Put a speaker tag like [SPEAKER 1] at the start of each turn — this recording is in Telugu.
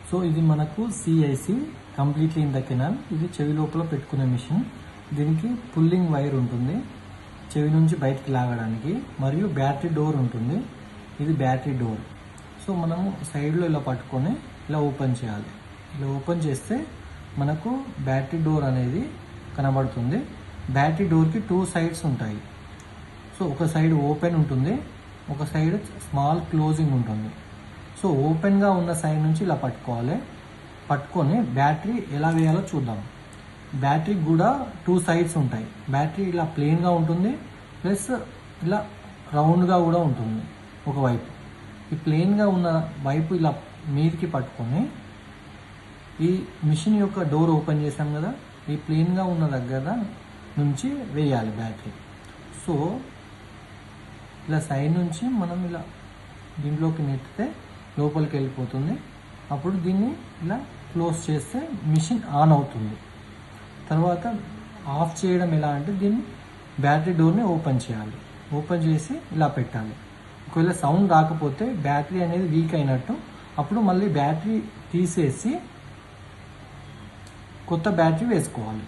[SPEAKER 1] సో ఇది మనకు CIC completely in the canal. ఇది చెవి లోపల పెట్టుకునే మిషన్. దీనికి పుల్లింగ్ వైర్ ఉంటుంది చెవి నుంచి బయటికి లాగడానికి, మరియు బ్యాటరీ డోర్ ఉంటుంది. ఇది బ్యాటరీ డోర్. సో మనము సైడ్లో ఇలా పట్టుకొని ఇలా ఓపెన్ చేయాలి. ఇలా ఓపెన్ చేస్తే మనకు బ్యాటరీ డోర్ అనేది కనబడుతుంది. బ్యాటరీ డోర్కి 2 సైడ్స్ ఉంటాయి. సో ఒక సైడ్ ఓపెన్ ఉంటుంది, ఒక సైడ్ స్మాల్ క్లోజింగ్ ఉంటుంది. సో ఓపెన్గా ఉన్న సైడ్ నుంచి ఇలా పట్టుకోవాలి. పట్టుకొని బ్యాటరీ ఎలా వేయాలో చూద్దాం. బ్యాటరీకి కూడా 2 సైడ్స్ ఉంటాయి. బ్యాటరీ ఇలా ప్లెయిన్గా ఉంటుంది, ప్లస్ ఇలా రౌండ్గా కూడా ఉంటుంది ఒకవైపు. ఈ ప్లెయిన్గా ఉన్న వైపు ఇలా మీదికి పట్టుకొని ఈ మిషన్ యొక్క డోర్ ఓపెన్ చేసాం కదా, ఈ ప్లెయిన్గా ఉన్న దగ్గర నుంచి వేయాలి బ్యాటరీ. సో ఇలా సైడ్ నుంచి మనం ఇలా దీంట్లోకి నెట్టితే లోపలికి వెళ్ళిపోతుంది. అప్పుడు దీన్ని ఇలా క్లోజ్ చేస్తే మిషన్ ఆన్ అవుతుంది. తర్వాత ఆఫ్ చేయడం ఎలా అంటే దీన్ని బ్యాటరీ డోర్ని ఓపెన్ చేయాలి. ఓపెన్ చేసి ఇలా పెట్టాలి. ఒకవేళ సౌండ్ రాకపోతే బ్యాటరీ అనేది వీక్ అయినట్టు. అప్పుడు మళ్ళీ బ్యాటరీ తీసేసి కొత్త బ్యాటరీ వేసుకోవాలి.